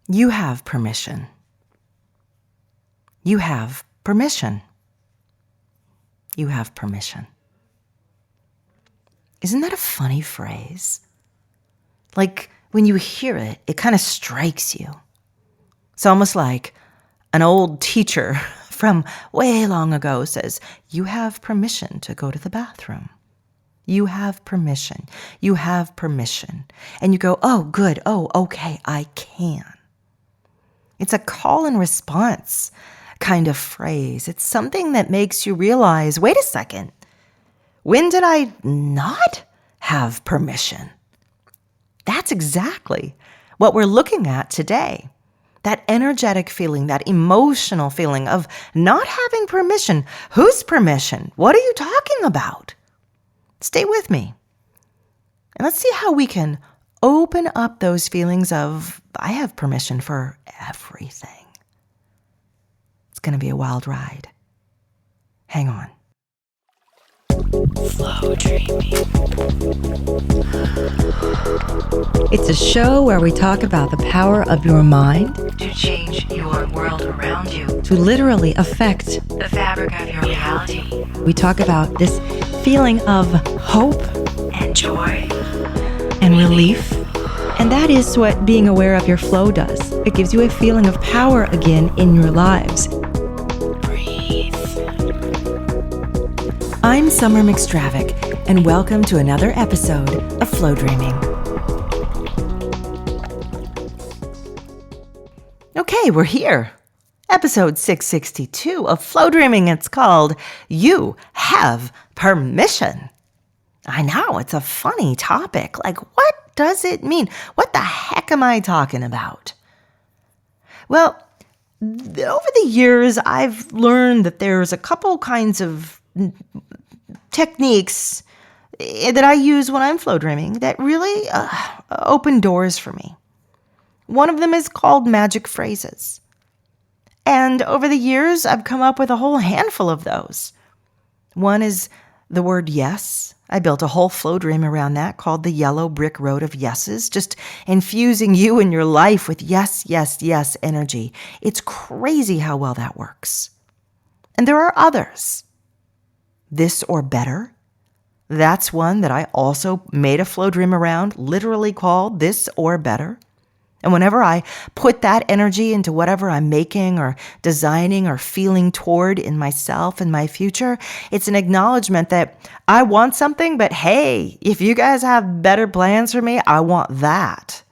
You have permission. You have permission. You have permission. Isn't that a funny phrase? Like when you hear it, it kind of strikes you. It's almost like an old teacher from way long ago says, you have permission to go to the bathroom. You have permission. You have permission. And you go, oh, good. Oh, okay, I can. It's a call and response kind of phrase. It's something that makes you realize, wait a second, when did I not have permission? That's exactly what we're looking at today. That energetic feeling, that emotional feeling of not having permission. Whose permission? What are you talking about? Stay with me. And let's see how we can open up those feelings of, I have permission for everything. It's going to be a wild ride. Hang on. Flowdreaming. It's a show where we talk about the power of your mind to change your world around you, to literally affect the fabric of your reality. We talk about this feeling of hope and joy and relief. And that is what being aware of your flow does. It gives you a feeling of power again in your lives. Breathe. I'm Summer McStravick, and welcome to another episode of Flowdreaming. Okay, we're here. Episode 662 of Flowdreaming. It's called You Have Permission. I know, it's a funny topic. Like, what does it mean? What the heck am I talking about? Well, over the years, I've learned that there's a couple kinds of techniques that I use when I'm flow dreaming that really open doors for me. One of them is called magic phrases. And over the years, I've come up with a whole handful of those. One is the word yes. I built a whole flow dream around that called the yellow brick road of yeses, just infusing you and your life with yes, yes, yes energy. It's crazy how well that works. And there are others. This or better. That's one that I also made a flow dream around, literally called this or better. And whenever I put that energy into whatever I'm making or designing or feeling toward in myself and my future, it's an acknowledgement that I want something, but hey, if you guys have better plans for me, I want that.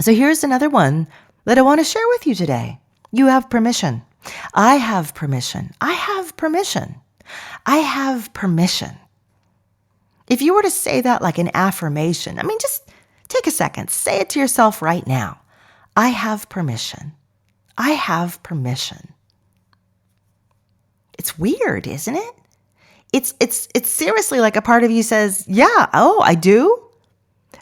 So here's another one that I want to share with you today. You have permission. I have permission. I have permission. I have permission. If you were to say that like an affirmation, just take a second. Say it to yourself right now. I have permission. I have permission. It's weird, isn't it? It's seriously like a part of you says, yeah, oh, I do.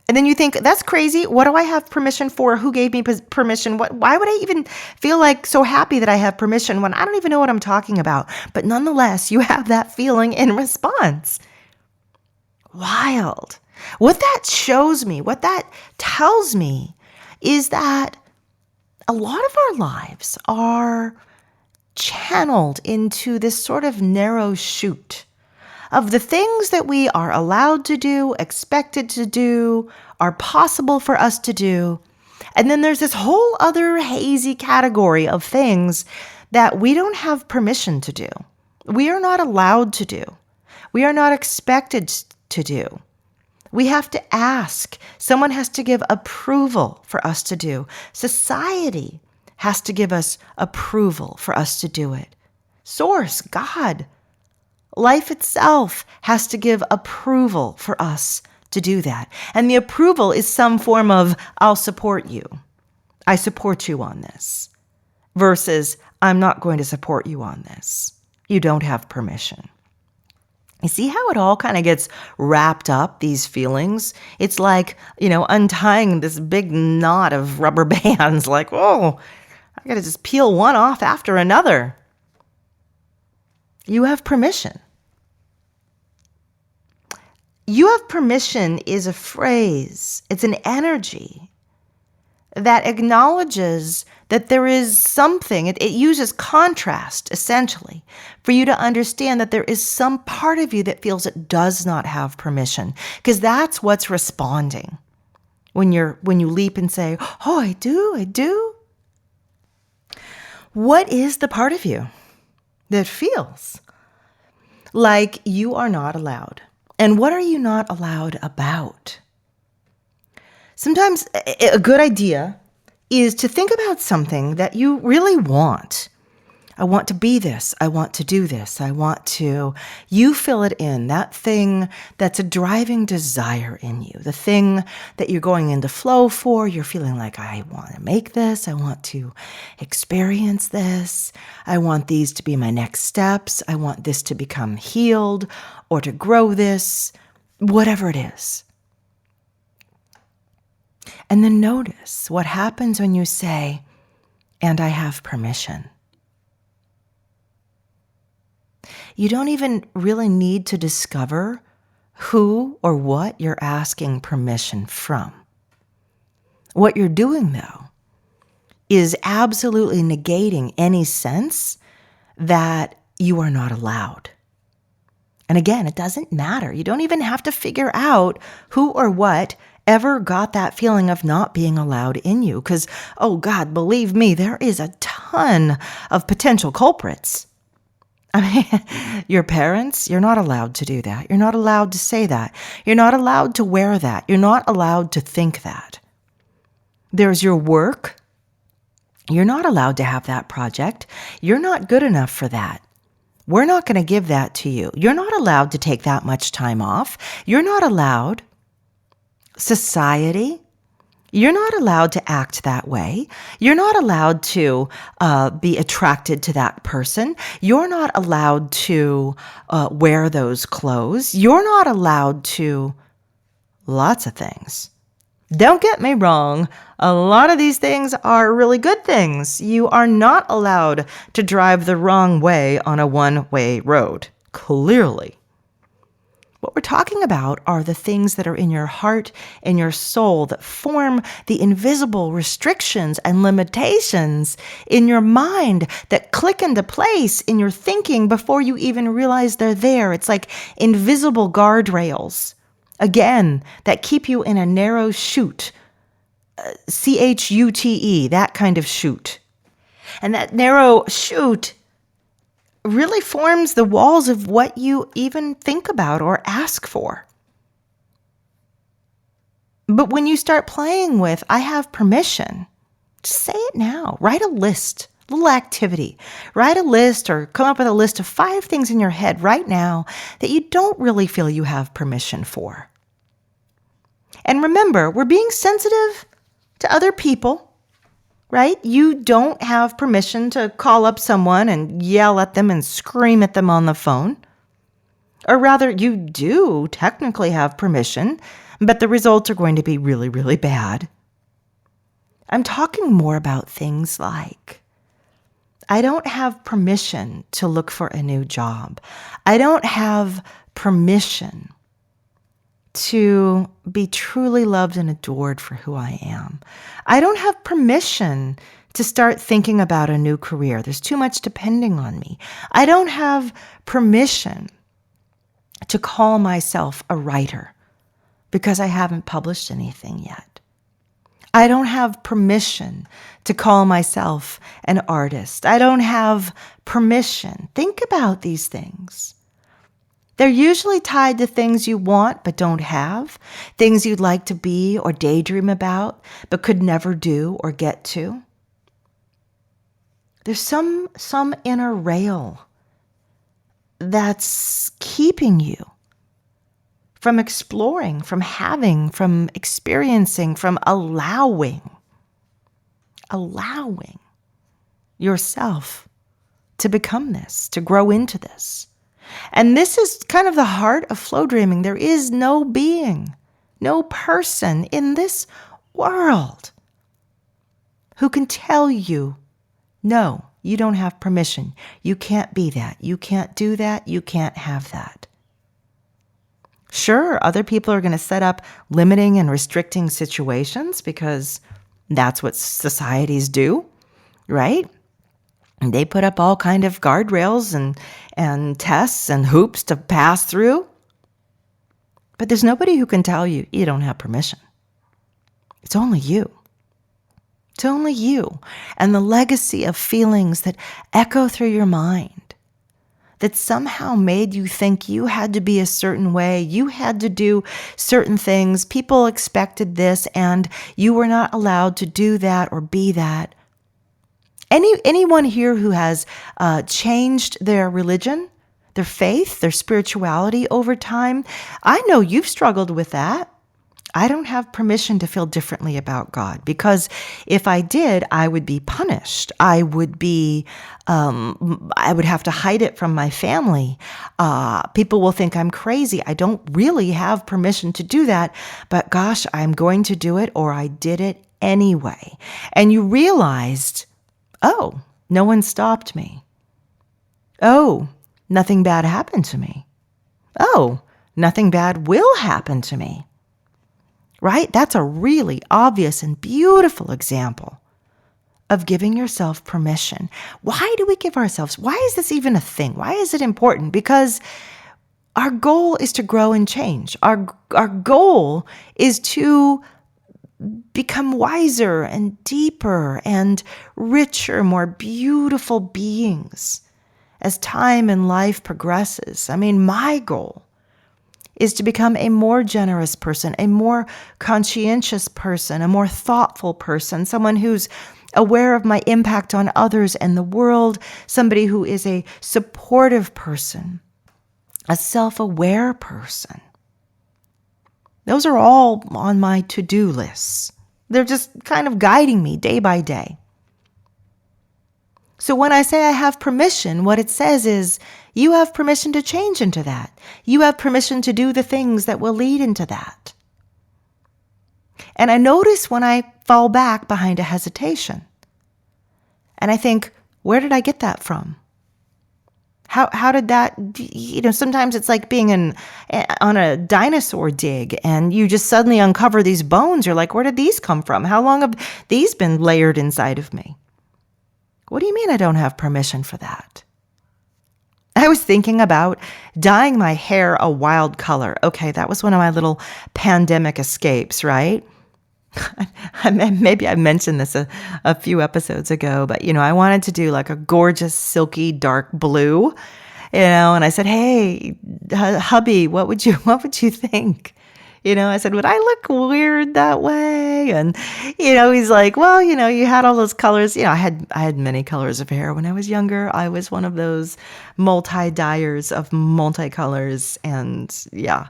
And then you think, that's crazy. What do I have permission for? Who gave me permission? Why would I even feel like so happy that I have permission when I don't even know what I'm talking about? But nonetheless, you have that feeling in response. Wild. What that shows me, what that tells me is that a lot of our lives are channeled into this sort of narrow chute of the things that we are allowed to do, expected to do, are possible for us to do. And then there's this whole other hazy category of things that we don't have permission to do. We are not allowed to do. We are not expected to do. We have to ask. Someone has to give approval for us to do. Society has to give us approval for us to do it. Source, God, life itself has to give approval for us to do that. And the approval is some form of, I'll support you. I support you on this. Versus, I'm not going to support you on this. You don't have permission. You see how it all kind of gets wrapped up, these feelings? It's like, untying this big knot of rubber bands, like, oh, I got to just peel one off after another. You have permission. You have permission is a phrase. It's an energy that acknowledges that there is something, it uses contrast essentially for you to understand that there is some part of you that feels it does not have permission, because that's what's responding when you leap and say, "Oh, I do." What is the part of you that feels like you are not allowed? And what are you not allowed about? Sometimes a good idea is to think about something that you really want. I want to be this. I want to do this. You fill it in, that thing that's a driving desire in you, the thing that you're going into flow for. You're feeling like, I want to make this. I want to experience this. I want these to be my next steps. I want this to become healed or to grow this, whatever it is. And then notice what happens when you say, and I have permission. You don't even really need to discover who or what you're asking permission from. What you're doing, though, is absolutely negating any sense that you are not allowed. And again, it doesn't matter. You don't even have to figure out who or what ever got that feeling of not being allowed in you. Because, oh God, believe me, there is a ton of potential culprits. I mean, your parents, you're not allowed to do that. You're not allowed to say that. You're not allowed to wear that. You're not allowed to think that. There's your work. You're not allowed to have that project. You're not good enough for that. We're not going to give that to you. You're not allowed to take that much time off. You're not allowed. Society, you're not allowed to act that way. You're not allowed to be attracted to that person. You're not allowed to wear those clothes. You're not allowed to lots of things. Don't get me wrong. A lot of these things are really good things. You are not allowed to drive the wrong way on a one-way road, clearly. What we're talking about are the things that are in your heart and your soul that form the invisible restrictions and limitations in your mind that click into place in your thinking before you even realize they're there. It's like invisible guardrails, again, that keep you in a narrow chute, chute, that kind of chute. And that narrow chute really forms the walls of what you even think about or ask for. But when you start playing with, I have permission, just say it now. Write a list, little activity. Write a list or come up with a list of 5 things in your head right now that you don't really feel you have permission for. And remember, we're being sensitive to other people. Right? You don't have permission to call up someone and yell at them and scream at them on the phone. Or rather, you do technically have permission, but the results are going to be really, really bad. I'm talking more about things like, I don't have permission to look for a new job. I don't have permission to be truly loved and adored for who I am. I don't have permission to start thinking about a new career. There's too much depending on me. I don't have permission to call myself a writer because I haven't published anything yet. I don't have permission to call myself an artist. I don't have permission. Think about these things. They're usually tied to things you want but don't have, things you'd like to be or daydream about but could never do or get to. There's some inner rail that's keeping you from exploring, from having, from experiencing, from allowing yourself to become this, to grow into this. And this is kind of the heart of flow dreaming. There is no being, no person in this world who can tell you, no, you don't have permission. You can't be that. You can't do that. You can't have that. Sure, other people are going to set up limiting and restricting situations because That's what societies do, right? And they put up all kind of guardrails and tests and hoops to pass through. But there's nobody who can tell you you don't have permission. It's only you. It's only you and the legacy of feelings that echo through your mind that somehow made you think you had to be a certain way, you had to do certain things, people expected this, and you were not allowed to do that or be that. Anyone here who has changed their religion, their faith, their spirituality over time, I know you've struggled with that. I don't have permission to feel differently about God, because if I did, I would be punished. I would have to hide it from my family. People will think I'm crazy. I don't really have permission to do that, but gosh, I'm going to do it, or I did it anyway. And you realized, oh, no one stopped me. Oh, nothing bad happened to me. Oh, nothing bad will happen to me. Right? That's a really obvious and beautiful example of giving yourself permission. Why do we give ourselves? Why is this even a thing? Why is it important? Because our goal is to grow and change. Our goal is to become wiser and deeper and richer, more beautiful beings as time and life progresses. I mean, my goal is to become a more generous person, a more conscientious person, a more thoughtful person, someone who's aware of my impact on others and the world, somebody who is a supportive person, a self-aware person. Those are all on my to-do lists. They're just kind of guiding me day by day. So when I say I have permission, what it says is you have permission to change into that. You have permission to do the things that will lead into that. And I notice when I fall back behind a hesitation. And I think, where did I get that from? How did that, sometimes it's like being on a dinosaur dig and you just suddenly uncover these bones. You're like, where did these come from? How long have these been layered inside of me? What do you mean I don't have permission for that? I was thinking about dyeing my hair a wild color. Okay, that was one of my little pandemic escapes, right? Maybe I mentioned this a few episodes ago, but I wanted to do like a gorgeous, silky, dark blue, and I said, "Hey, hubby, what would you think?" I said, "Would I look weird that way?" And he's like, "Well, you had all those colors. I had many colors of hair when I was younger. I was one of those multi-dyers of multicolors, and yeah."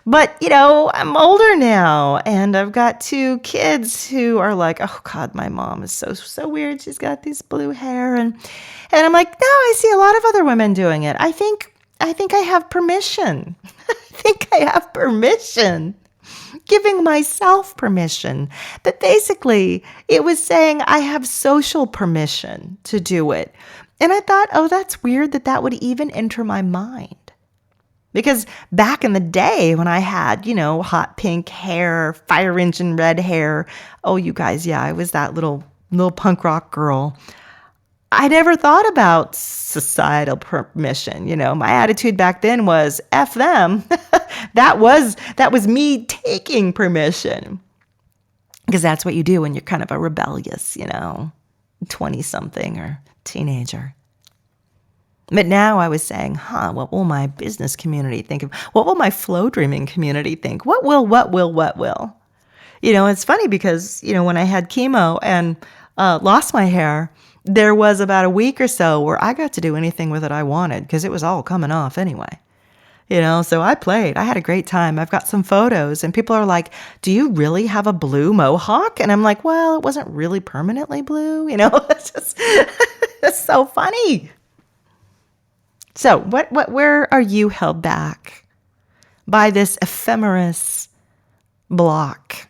But, I'm older now, and I've got 2 kids who are like, "Oh God, my mom is so weird. She's got this blue hair," and I'm like, "No, I see a lot of other women doing it. I think I have permission. I think I have permission." Giving myself permission. But basically, it was saying I have social permission to do it. And I thought, oh, that's weird that would even enter my mind. Because back in the day when I had, hot pink hair, fire engine red hair, oh, you guys, yeah, I was that little punk rock girl. I never thought about societal permission. My attitude back then was F them. That was me taking permission. Because that's what you do when you're kind of a rebellious, 20-something or teenager. But now I was saying, what will my business community think of? What will my Flowdreaming community think? What will? It's funny because, when I had chemo and lost my hair, there was about a week or so where I got to do anything with it I wanted because it was all coming off anyway. So I played. I had a great time. I've got some photos and people are like, "Do you really have a blue mohawk?" And I'm like, "Well, it wasn't really permanently blue." It's just, it's so funny. So where are you held back by this ephemeris block?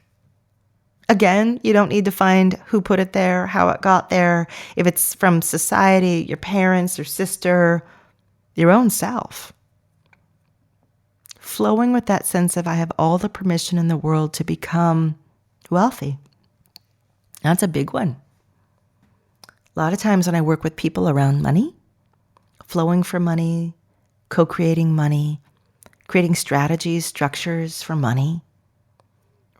Again, you don't need to find who put it there, how it got there, if it's from society, your parents, your sister, your own self. Flowing with that sense of I have all the permission in the world to become wealthy That's a big one. A lot of times when I work with people around money, flowing for money, co-creating money, creating strategies, structures for money,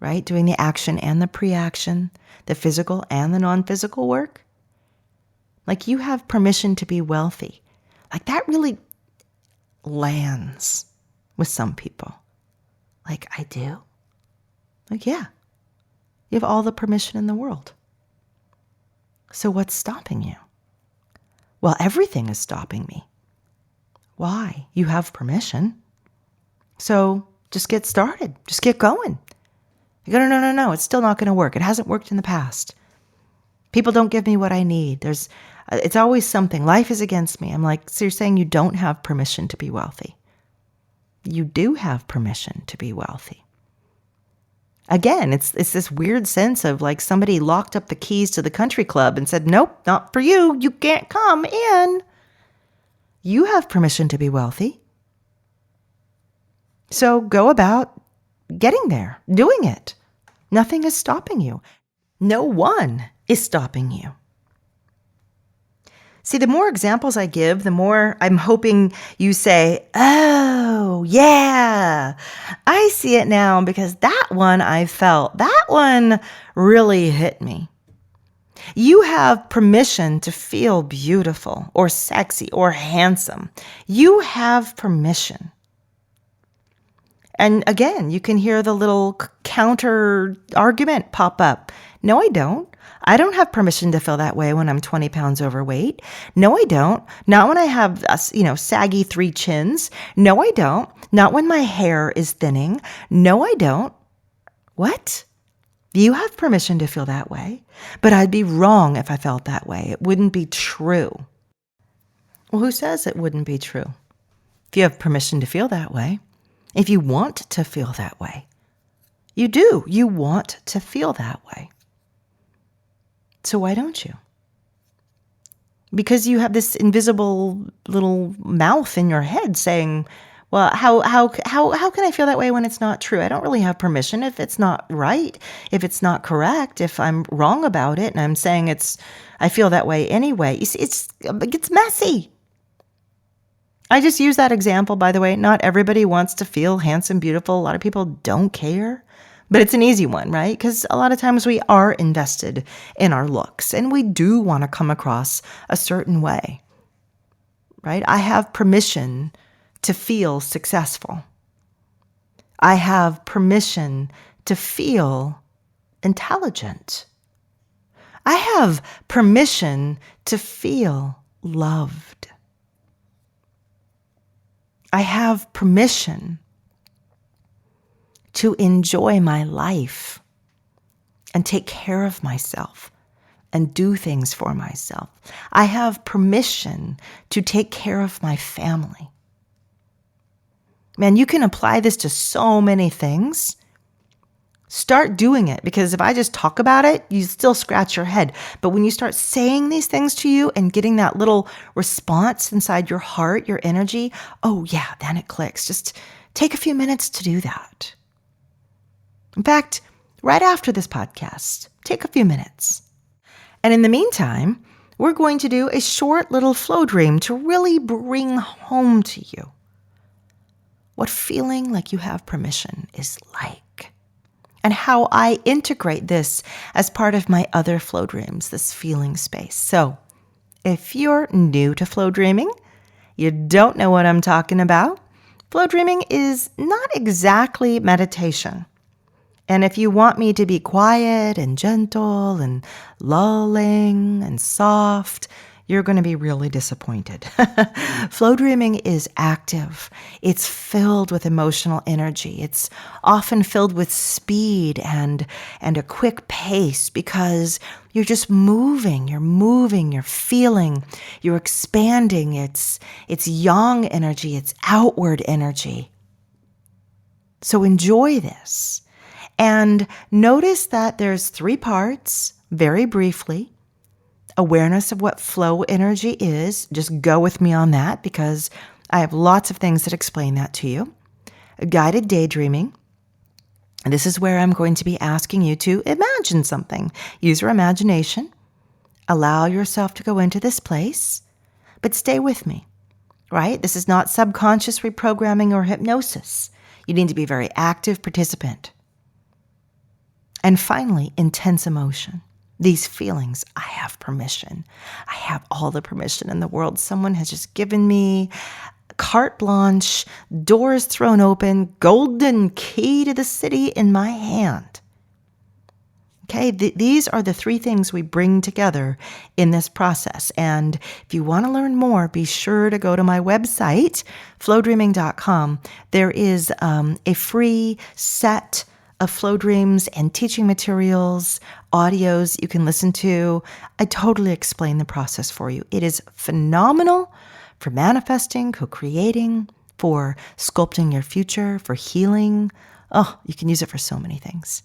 right? Doing the action and the pre-action, the physical and the non-physical work. Like, you have permission to be wealthy. Like, that really lands with some people. Like, I do? Like, yeah. You have all the permission in the world. So what's stopping you? Well, everything is stopping me. Why? You have permission. So just get started. Just get going. You go, no. It's still not going to work. It hasn't worked in the past. People don't give me what I need. It's always something. Life is against me. I'm like, so you're saying you don't have permission to be wealthy? You do have permission to be wealthy. Again, it's this weird sense of like somebody locked up the keys to the country club and said, nope, not for you. You can't come in. You have permission to be wealthy. So go about getting there, doing it. Nothing is stopping you. No one is stopping you. See, the more examples I give, the more I'm hoping you say, oh, yeah, I see it now because that one I felt, that one really hit me. You have permission to feel beautiful or sexy or handsome. You have permission. And again, you can hear the little counter argument pop up. No, I don't. I don't have permission to feel that way when I'm 20 pounds overweight. No, I don't. Not when I have, saggy 3 chins. No, I don't. Not when my hair is thinning. No, I don't. What? You have permission to feel that way, but I'd be wrong if I felt that way. It wouldn't be true. Well, who says it wouldn't be true? If you have permission to feel that way, if you want to feel that way, you do. You want to feel that way. So why don't you? Because you have this invisible little mouth in your head saying, well, how can I feel that way when it's not true? I don't really have permission if it's not right, if it's not correct, if I'm wrong about it and I'm saying I feel that way anyway. You see, it gets messy. I just use that example, by the way. Not everybody wants to feel handsome, beautiful. A lot of people don't care. But it's an easy one, right? Because a lot of times we are invested in our looks and we do want to come across a certain way, right? I have permission to feel successful. I have permission to feel intelligent. I have permission to feel loved. I have permission to enjoy my life and take care of myself and do things for myself. I have permission to take care of my family. Man, you can apply this to so many things. Start doing it, because if I just talk about it, you still scratch your head. But when you start saying these things to you and getting that little response inside your heart, your energy, oh yeah, then it clicks. Just take a few minutes to do that. In fact, right after this podcast, take a few minutes. And in the meantime, we're going to do a short little flow dream to really bring home to you what feeling like you have permission is like, and how I integrate this as part of my other flow dreams, this feeling space. So if you're new to flow dreaming, you don't know what I'm talking about, flow dreaming is not exactly meditation. And if you want me to be quiet and gentle and lulling and soft, you're going to be really disappointed. Flow dreaming is active. It's filled with emotional energy. It's often filled with speed and a quick pace, because you're just moving, you're feeling, you're expanding. It's yang energy, it's outward energy. So enjoy this. And notice that there's 3 parts, very briefly. Awareness of what flow energy is. Just go with me on that, because I have lots of things that explain that to you. Guided daydreaming. And this is where I'm going to be asking you to imagine something. Use your imagination. Allow yourself to go into this place, but stay with me, right? This is not subconscious reprogramming or hypnosis. You need to be a very active participant. And finally, intense emotion. These feelings, I have permission. I have all the permission in the world. Someone has just given me carte blanche, doors thrown open, golden key to the city in my hand. Okay, these are the three things we bring together in this process. And if you want to learn more, be sure to go to my website, flowdreaming.com. There is a free set of flow dreams and teaching materials, audios you can listen to. I totally explain the process for you. It is phenomenal for manifesting, co-creating, for sculpting your future, for healing. Oh, you can use it for so many things.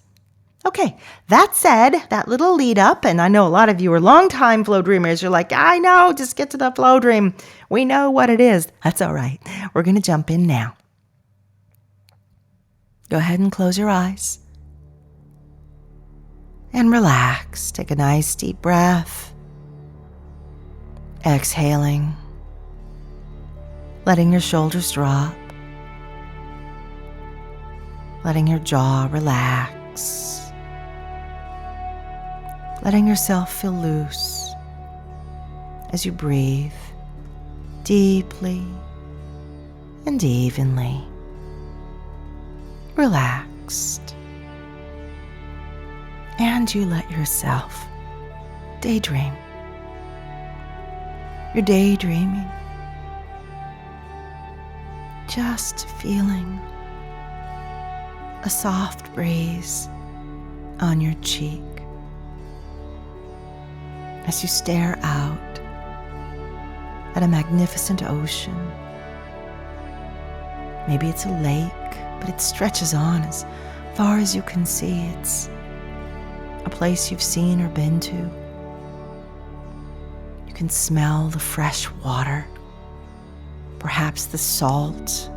Okay, that said, that little lead up, and I know a lot of you are longtime flow dreamers. You're like, I know, just get to the flow dream. We know what it is. That's all right. We're going to jump in now. Go ahead and close your eyes and relax. Take a nice deep breath. Exhaling, letting your shoulders drop, letting your jaw relax. Letting yourself feel loose as you breathe deeply and evenly, relaxed. And you let yourself daydream. You're daydreaming, just feeling a soft breeze on your cheek as you stare out at a magnificent ocean. Maybe it's a lake, but it stretches on as far as you can see. It's a place you've seen or been to. You can smell the fresh water, perhaps the salt,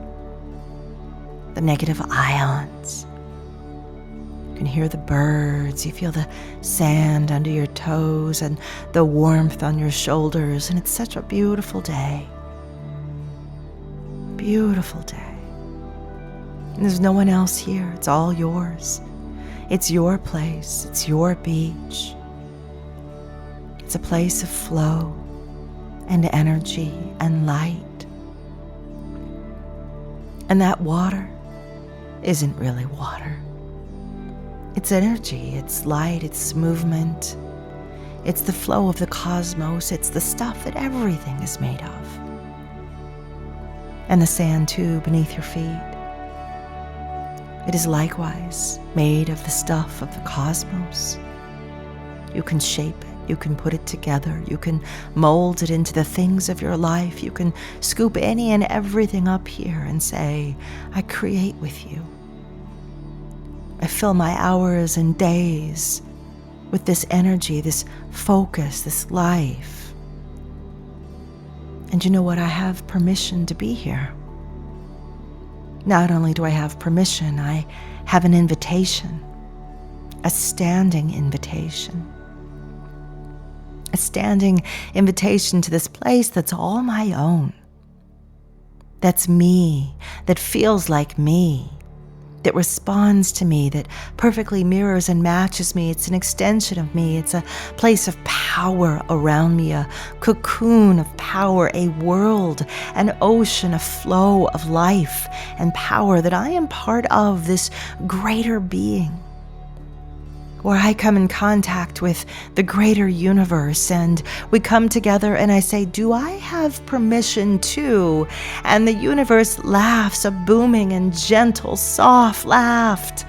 the negative ions. You can hear the birds, you feel the sand under your toes and the warmth on your shoulders, and it's such a beautiful day. Beautiful day. And there's no one else here, it's all yours. It's your place, it's your beach. It's a place of flow and energy and light. And that water isn't really water. It's energy, it's light, it's movement. It's the flow of the cosmos. It's the stuff that everything is made of. And the sand too beneath your feet. It is likewise made of the stuff of the cosmos. You can shape it. You can put it together. You can mold it into the things of your life. You can scoop any and everything up here and say, I create with you. I fill my hours and days with this energy, this focus, this life. And you know what? I have permission to be here. Not only do I have permission, I have an invitation, a standing invitation. A standing invitation to this place that's all my own. That's me, that feels like me, that responds to me, that perfectly mirrors and matches me. It's an extension of me. It's a place of power around me, a cocoon of power, a world, an ocean, a flow of life and power that I am part of, this greater being, where I come in contact with the greater universe and we come together and I say, do I have permission to? And the universe laughs, a booming and gentle, soft laugh.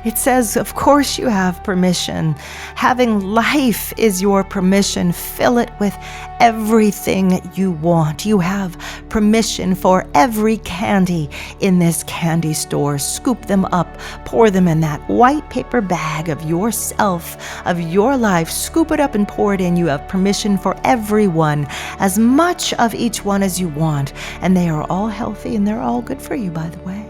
It says, of course you have permission. Having life is your permission. Fill it with everything you want. You have permission for every candy in this candy store. Scoop them up, pour them in that white paper bag of yourself, of your life. Scoop it up and pour it in. You have permission for everyone, as much of each one as you want. And they are all healthy and they're all good for you, by the way.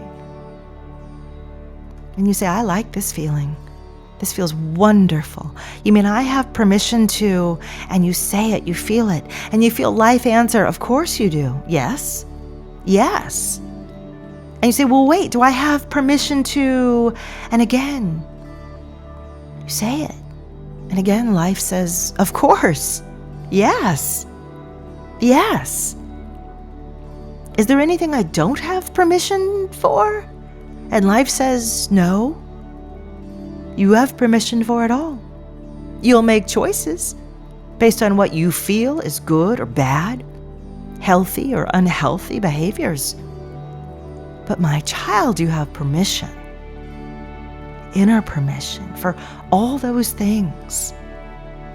And you say, I like this feeling. This feels wonderful. You mean I have permission to, and you say it, you feel it, and you feel life answer, of course you do. Yes. Yes. And you say, well, wait, do I have permission to, and again, you say it. And again, life says, of course. Yes. Yes. Is there anything I don't have permission for? And life says, no. You have permission for it all. You'll make choices based on what you feel is good or bad, healthy or unhealthy behaviors. But my child, you have permission, inner permission for all those things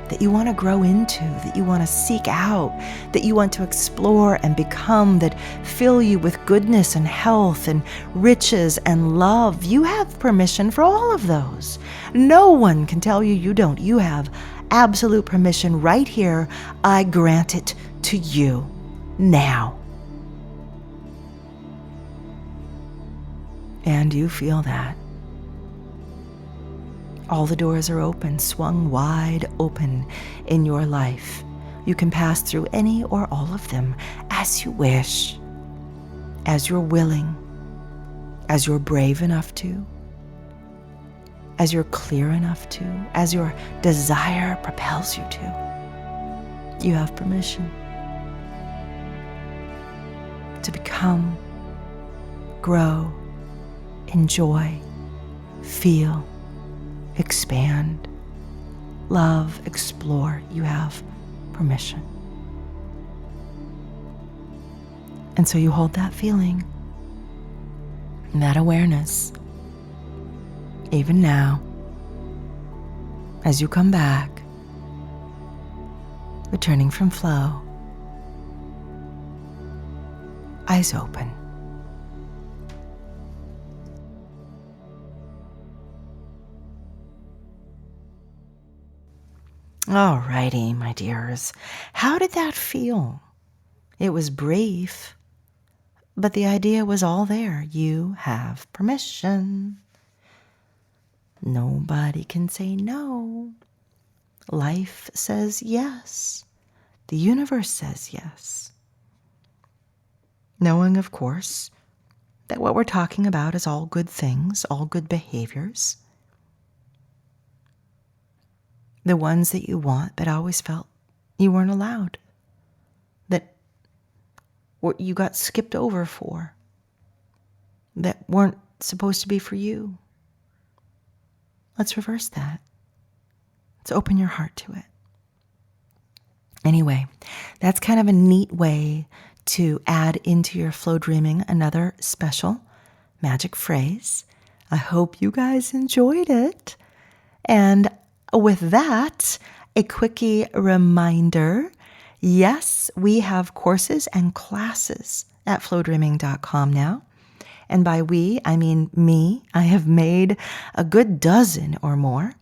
that you want to grow into, that you want to seek out, that you want to explore and become, that fill you with goodness and health and riches and love. You have permission for all of those. No one can tell you you don't. You have absolute permission right here. I grant it to you now. And you feel that. All the doors are open, swung wide open in your life. You can pass through any or all of them as you wish, as you're willing, as you're brave enough to, as you're clear enough to, as your desire propels you to. You have permission to become, grow, enjoy, feel, expand, love, explore. You have permission. And so you hold that feeling, that awareness, even now, as you come back, returning from flow, eyes open. Alrighty, my dears. How did that feel? It was brief, but the idea was all there. You have permission. Nobody can say no. Life says yes. The universe says yes. Knowing, of course, that what we're talking about is all good things, all good behaviors. The ones that you want but always felt you weren't allowed, that you got skipped over for, that weren't supposed to be for you. Let's reverse that. Let's open your heart to it. Anyway, that's kind of a neat way to add into your flow dreaming another special magic phrase. I hope you guys enjoyed it. And with that, a quickie reminder. Yes, we have courses and classes at flowdreaming.com now. And by we, I mean me. I have made a good dozen or more.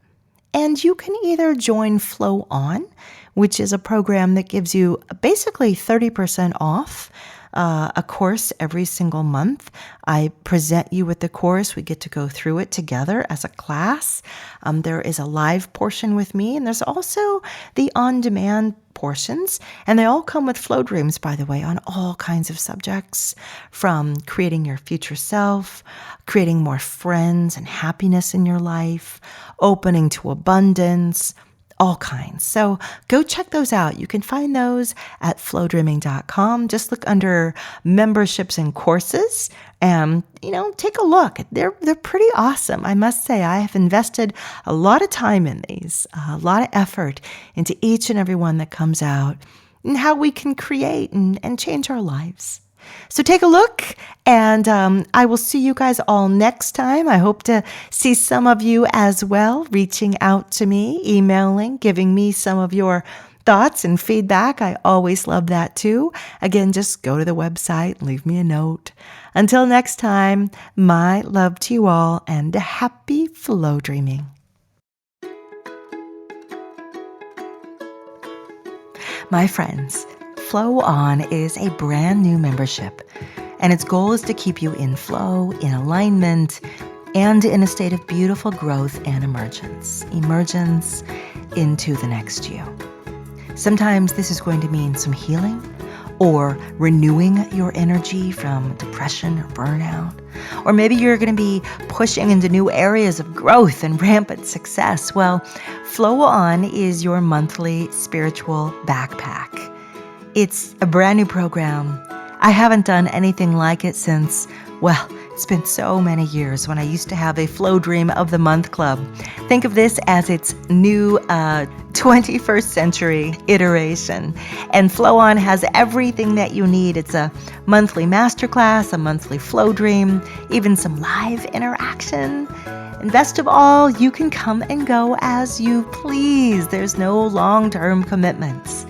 And you can either join Flow On, which is a program that gives you basically 30% off a course every single month. I present you with the course. We get to go through it together as a class. There is a live portion with me, and there's also the on-demand portions. And they all come with flow dreams, by the way, on all kinds of subjects, from creating your future self, creating more friends and happiness in your life, opening to abundance, all kinds. So go check those out. You can find those at flowdreaming.com. Just look under memberships and courses and, take a look. They're pretty awesome. I must say, I have invested a lot of time in these, a lot of effort into each and every one that comes out, and how we can create and change our lives. So take a look, and I will see you guys all next time. I hope to see some of you as well, reaching out to me, emailing, giving me some of your thoughts and feedback. I always love that too. Again, just go to the website, leave me a note. Until next time, my love to you all, and happy flow dreaming. My friends, Flow On is a brand new membership, and its goal is to keep you in flow, in alignment, and in a state of beautiful growth and emergence. Emergence into the next you. Sometimes this is going to mean some healing or renewing your energy from depression or burnout. Or maybe you're going to be pushing into new areas of growth and rampant success. Well, Flow On is your monthly spiritual backpack. It's a brand new program. I haven't done anything like it since, well, it's been so many years when I used to have a Flow Dream of the Month club. Think of this as its new 21st century iteration. And Flow On has everything that you need. It's a monthly masterclass, a monthly Flow Dream, even some live interaction. And best of all, you can come and go as you please. There's no long-term commitments.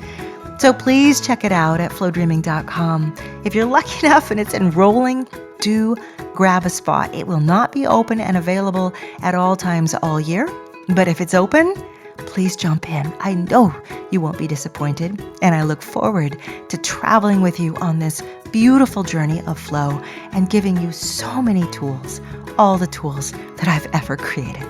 So please check it out at flowdreaming.com. If you're lucky enough and it's enrolling, do grab a spot. It will not be open and available at all times all year, but if it's open, please jump in. I know you won't be disappointed, and I look forward to traveling with you on this beautiful journey of flow and giving you so many tools, all the tools that I've ever created.